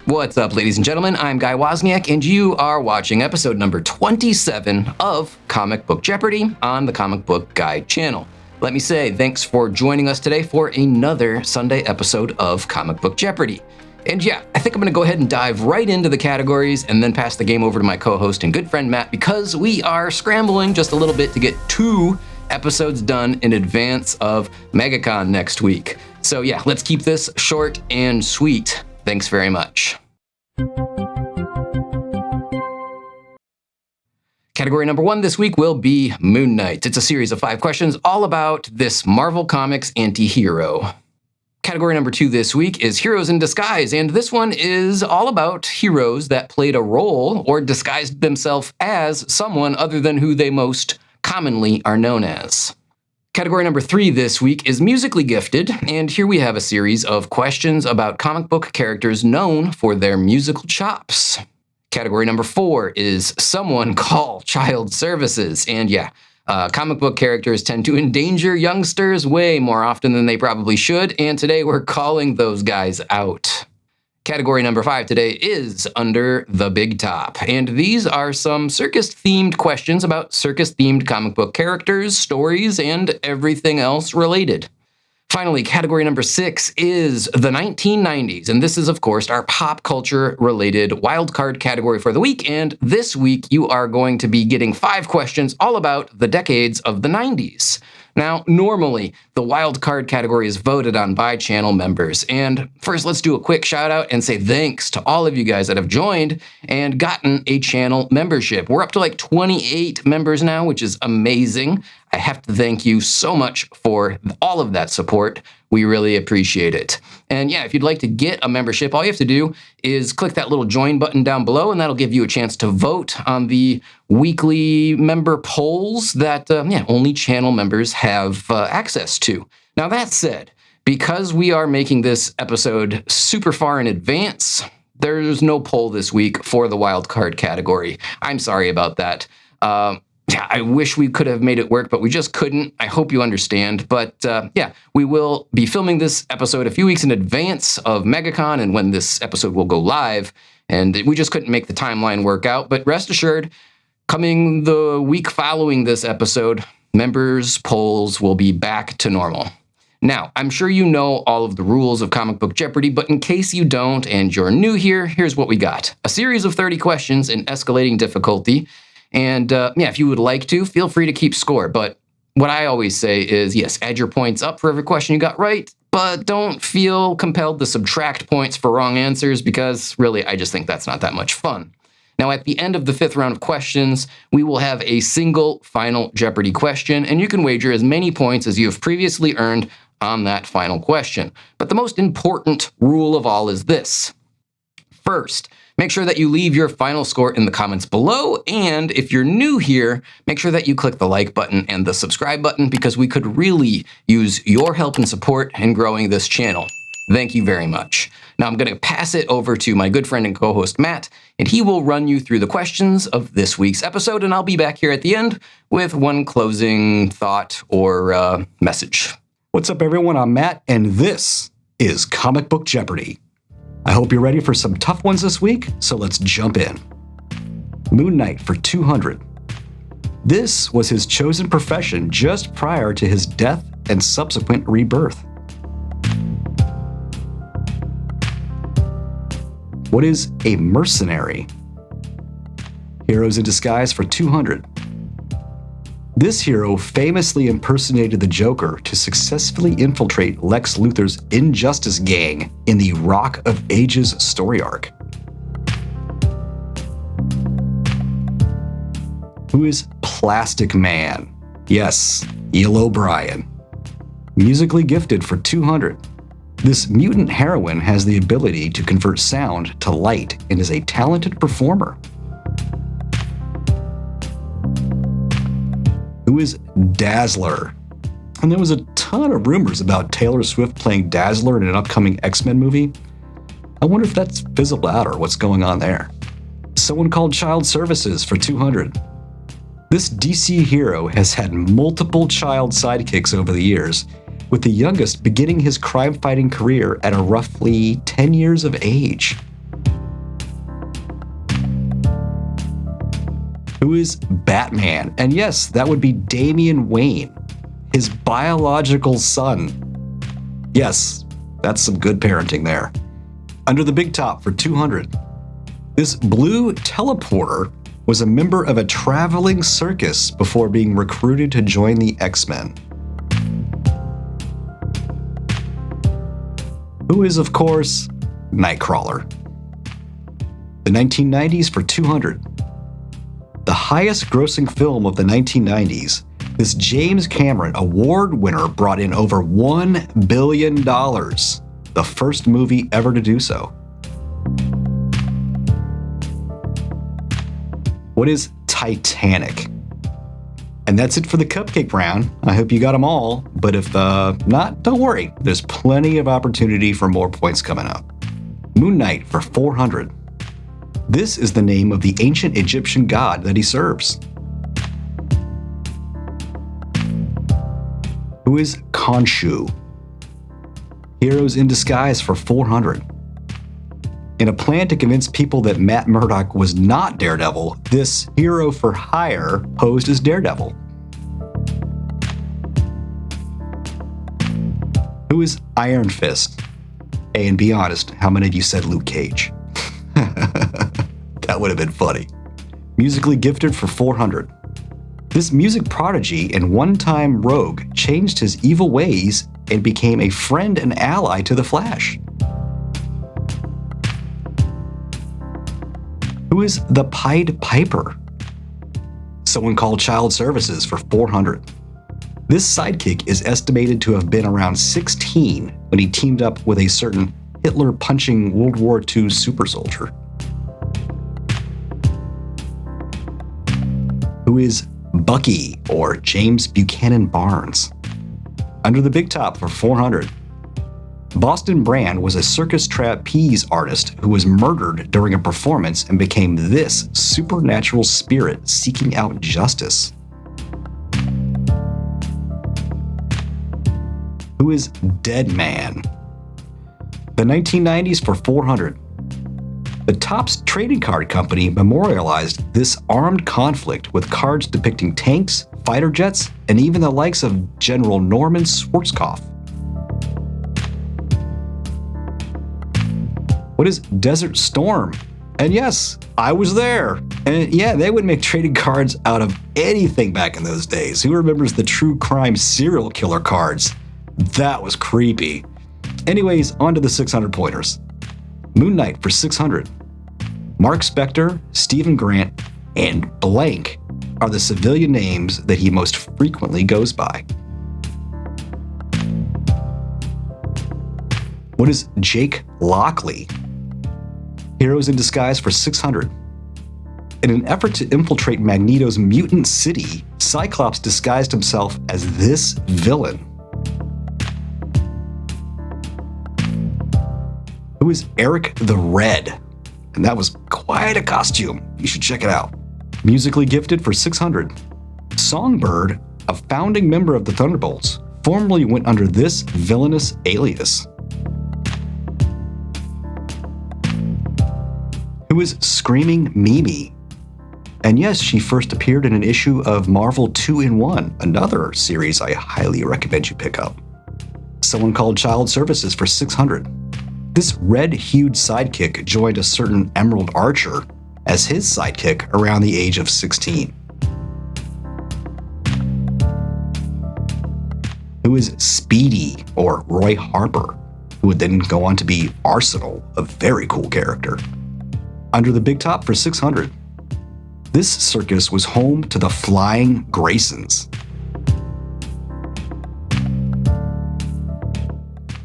What's up, ladies and gentlemen? I'm Guy Wozniak, and you are watching episode number 27 of Comic Book Jeopardy on the Comic Book Guy channel. Let me say thanks for joining us today for another Sunday episode of Comic Book Jeopardy. And yeah, I think I'm going to go ahead and dive right into the categories and then pass the game over to my co-host and good friend Matt, because we are scrambling just a little bit to get 2 episodes done in advance of MegaCon next week. So yeah, let's keep this short and sweet. Thanks very much. Category number 1 this week will be Moon Knight. It's a series of 5 questions all about this Marvel Comics anti-hero. Category number 2 this week is Heroes in Disguise, and this one is all about heroes that played a role or disguised themselves as someone other than who they most commonly are known as. Category number 3 this week is Musically Gifted, and here we have a series of questions about comic book characters known for their musical chops. Category number 4 is Someone Call Child Services, and yeah, comic book characters tend to endanger youngsters way more often than they probably should, and today we're calling those guys out. Category number 5 today is Under the Big Top, and these are some circus-themed questions about circus-themed comic book characters, stories, and everything else related. Finally, category number 6 is the 1990s, and this is, of course, our pop culture-related wildcard category for the week, and this week you are going to be getting 5 questions all about the decades of the 90s. Now, normally, the wildcard category is voted on by channel members, and first let's do a quick shout out and say thanks to all of you guys that have joined and gotten a channel membership. We're up to like 28 members now, which is amazing. I have to thank you so much for all of that support. We really appreciate it. And yeah, if you'd like to get a membership, all you have to do is click that little join button down below, and that'll give you a chance to vote on the weekly member polls that only channel members have access to. Now, that said, because we are making this episode super far in advance, there's no poll this week for the wildcard category. I'm sorry about that. Yeah, I wish we could have made it work, but we just couldn't. I hope you understand. But yeah, we will be filming this episode a few weeks in advance of MegaCon and when this episode will go live. And we just couldn't make the timeline work out. But rest assured, coming the week following this episode, members' polls will be back to normal. Now, I'm sure you know all of the rules of Comic Book Jeopardy, but in case you don't and you're new here, here's what we got. A series of 30 questions in escalating difficulty. And yeah, if you would like to, feel free to keep score. But what I always say is, yes, add your points up for every question you got right, but don't feel compelled to subtract points for wrong answers, because really, I just think that's not that much fun. Now, at the end of the 5th round of questions, we will have a single final Jeopardy question, and you can wager as many points as you have previously earned on that final question. But the most important rule of all is this. First, make sure that you leave your final score in the comments below, and if you're new here, make sure that you click the like button and the subscribe button, because we could really use your help and support in growing this channel. Thank you very much. Now I'm going to pass it over to my good friend and co-host Matt, and he will run you through the questions of this week's episode, and I'll be back here at the end with one closing thought or message. What's up, everyone? I'm Matt, and this is Comic Book Jeopardy. I hope you're ready for some tough ones this week, so let's jump in. Moon Knight for 200. This was his chosen profession just prior to his death and subsequent rebirth. What is a mercenary? Heroes in Disguise for 200. This hero famously impersonated the Joker to successfully infiltrate Lex Luthor's Injustice gang in the Rock of Ages story arc. Who is Plastic Man? Yes, Eel O'Brien. Musically Gifted for 200. This mutant heroine has the ability to convert sound to light and is a talented performer. Who is Dazzler? And there was a ton of rumors about Taylor Swift playing Dazzler in an upcoming X-Men movie. I wonder if that's fizzled out or what's going on there. Someone Called Child Services for 200. This DC hero has had multiple child sidekicks over the years, with the youngest beginning his crime-fighting career at a roughly 10 years of age. Who is Batman? And yes, that would be Damian Wayne, his biological son. Yes, that's some good parenting there. Under the big top for 200. This blue teleporter was a member of a traveling circus before being recruited to join the X-Men. Who is, of course, Nightcrawler. The 1990s for 200. The highest grossing film of the 1990s, this James Cameron award winner brought in over $1 billion, the first movie ever to do so. What is Titanic? And that's it for the cupcake round. I hope you got them all, but if not, don't worry. There's plenty of opportunity for more points coming up. Moon Knight for 400. This is the name of the ancient Egyptian god that he serves. Who is Khonshu? Heroes in Disguise for 400. In a plan to convince people that Matt Murdock was not Daredevil, this hero for hire posed as Daredevil. Who is Iron Fist? Hey, and be honest, how many of you said Luke Cage? That would have been funny. Musically gifted for 400. This music prodigy and one-time rogue changed his evil ways and became a friend and ally to the Flash. Who is the Pied Piper? Someone called Child Services for 400. This sidekick is estimated to have been around 16 when he teamed up with a certain Hitler-punching World War II super soldier. Who is Bucky, or James Buchanan Barnes? Under the big top for 400. Boston Brand was a circus trapeze artist who was murdered during a performance and became this supernatural spirit seeking out justice. Who is Dead Man? The 1990s for 400. The Topps Trading Card Company memorialized this armed conflict with cards depicting tanks, fighter jets, and even the likes of General Norman Schwarzkopf. What is Desert Storm? And yes, I was there. And yeah, they would make trading cards out of anything back in those days. Who remembers the true crime serial killer cards? That was creepy. Anyways, on to the 600 pointers. Moon Knight for 600. Mark Spector, Stephen Grant, and blank are the civilian names that he most frequently goes by. What is Jake Lockley? Heroes in Disguise for 600. In an effort to infiltrate Magneto's mutant city, Cyclops disguised himself as this villain. Who is Eric the Red? And that was quite a costume. You should check it out. Musically gifted for 600. Songbird, a founding member of the Thunderbolts, formerly went under this villainous alias. Who is Screaming Mimi? And yes, she first appeared in an issue of Marvel 2-in-1, another series I highly recommend you pick up. Someone called Child Services for 600. This red-hued sidekick joined a certain Emerald Archer as his sidekick around the age of 16. Who is Speedy, or Roy Harper, who would then go on to be Arsenal, a very cool character. Under the big top for 600. This circus was home to the Flying Graysons.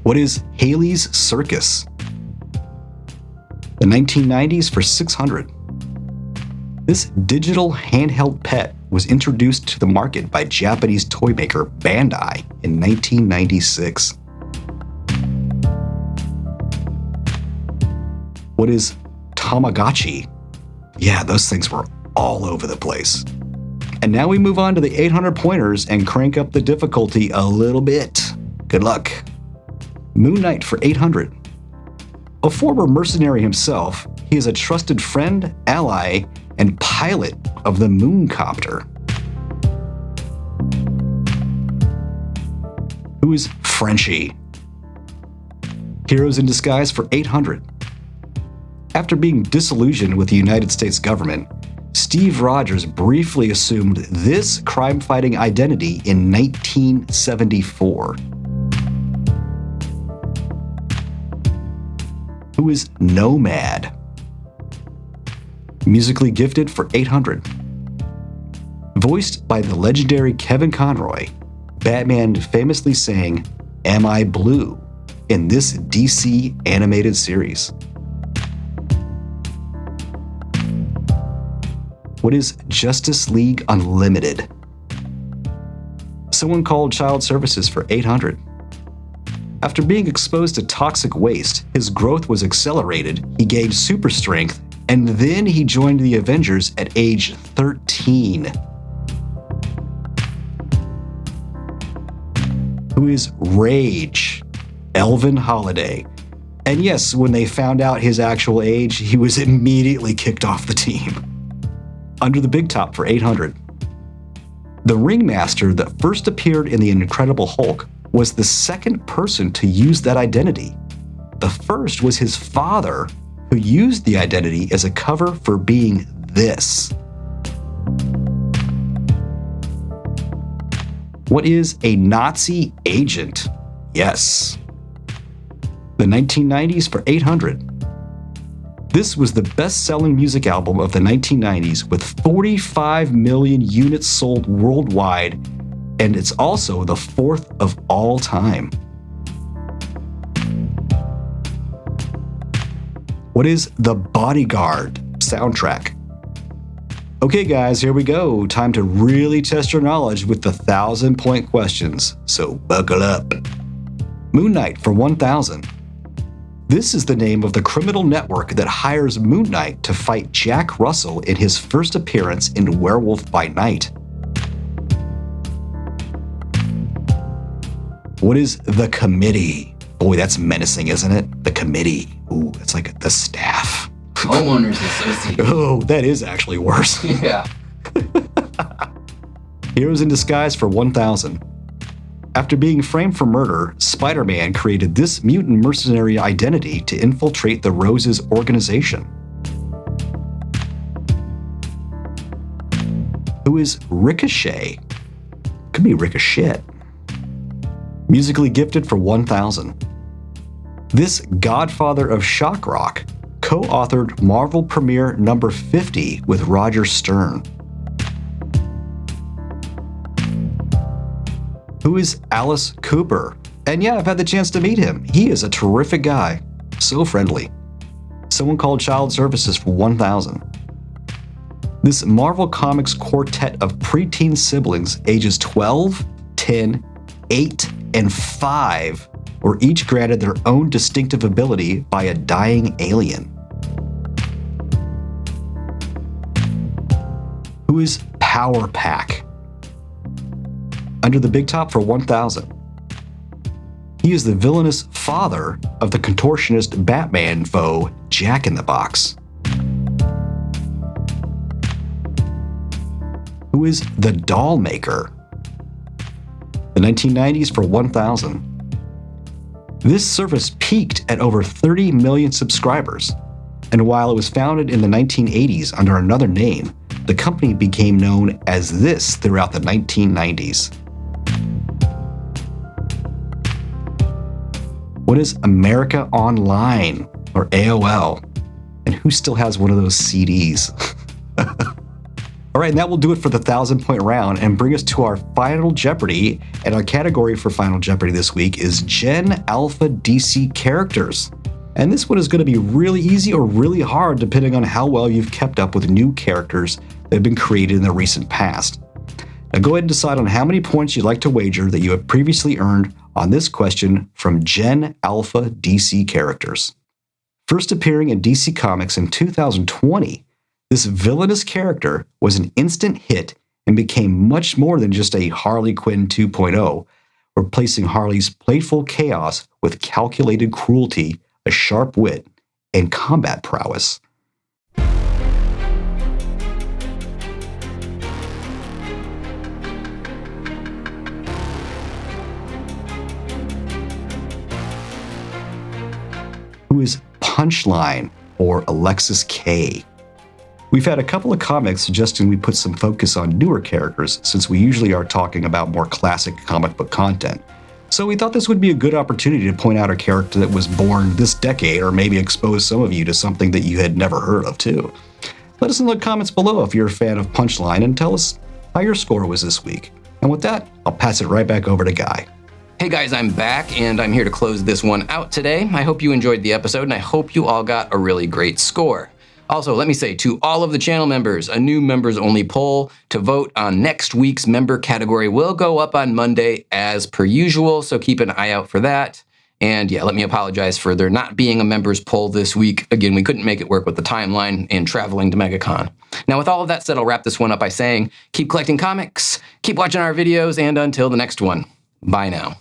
What is Haley's Circus? The 1990s for 600. This digital handheld pet was introduced to the market by Japanese toy maker Bandai in 1996. What is Tamagotchi? Yeah, those things were all over the place. And now we move on to the 800 pointers and crank up the difficulty a little bit. Good luck. Moon Knight for 800. A former mercenary himself, he is a trusted friend, ally, and pilot of the Mooncopter? Who is Frenchie? Heroes in Disguise for 800. After being disillusioned with the United States government, Steve Rogers briefly assumed this crime-fighting identity in 1974. Who is Nomad? Musically gifted for 800. Voiced by the legendary Kevin Conroy, Batman famously sang "Am I Blue" in this DC animated series. What is Justice League Unlimited? Someone called Child Services for 800. After being exposed to toxic waste, his growth was accelerated, he gained super strength, and then he joined the Avengers at age 13. Who is Rage? Elvin Holiday. And yes, when they found out his actual age, he was immediately kicked off the team. Under the Big Top for 800. The Ringmaster that first appeared in The Incredible Hulk was the second person to use that identity. The first was his father, who used the identity as a cover for being this. What is a Nazi agent? Yes. The 1990s for 800. This was the best-selling music album of the 1990s with 45 million units sold worldwide, and it's also the fourth of all time. What is The Bodyguard soundtrack? Okay guys, here we go. Time to really test your knowledge with the 1,000-point questions, so buckle up. Moon Knight for 1,000. This is the name of the criminal network that hires Moon Knight to fight Jack Russell in his first appearance in Werewolf by Night. What is The Committee? Boy, that's menacing, isn't it? The Committee. Ooh, it's like the staff. Homeowners Association. Oh, that is actually worse. Yeah. Heroes in Disguise for 1,000. After being framed for murder, Spider-Man created this mutant mercenary identity to infiltrate the Rose's organization. Who is Ricochet? Could be Ricochet. Musically gifted for 1,000. This godfather of shock rock co-authored Marvel Premiere number 50 with Roger Stern. Who is Alice Cooper? And yeah, I've had the chance to meet him. He is a terrific guy. So friendly. Someone called Child Services for 1,000. This Marvel Comics quartet of preteen siblings ages 12, 10, 8, and 5 were each granted their own distinctive ability by a dying alien. Who is Power Pack? Under the Big Top for 1,000. He is the villainous father of the contortionist Batman foe, Jack in the Box. Who is the Doll Maker? The 1990s for 1,000. This service peaked at over 30 million subscribers, and while it was founded in the 1980s under another name, the company became known as this throughout the 1990s. What is America Online, or AOL? And who still has one of those CDs? All right, and that will do it for the 1,000-point round and bring us to our Final Jeopardy. And our category for Final Jeopardy this week is Gen Alpha DC characters. And this one is going to be really easy or really hard depending on how well you've kept up with new characters that have been created in the recent past. Now go ahead and decide on how many points you'd like to wager that you have previously earned on this question from Gen Alpha DC characters. First appearing in DC Comics in 2020, this villainous character was an instant hit and became much more than just a Harley Quinn 2.0, replacing Harley's playful chaos with calculated cruelty, a sharp wit, and combat prowess. Who is Punchline or Alexis K? We've had a couple of comments suggesting we put some focus on newer characters since we usually are talking about more classic comic book content. So we thought this would be a good opportunity to point out a character that was born this decade or maybe expose some of you to something that you had never heard of too. Let us know in the comments below if you're a fan of Punchline and tell us how your score was this week. And with that, I'll pass it right back over to Guy. Hey guys, I'm back and I'm here to close this one out today. I hope you enjoyed the episode and I hope you all got a really great score. Also, let me say to all of the channel members, a new members only poll to vote on next week's member category will go up on Monday as per usual, so keep an eye out for that. And yeah, let me apologize for there not being a members poll this week. Again, we couldn't make it work with the timeline and traveling to MegaCon. Now, with all of that said, I'll wrap this one up by saying, keep collecting comics, keep watching our videos, and until the next one, bye now.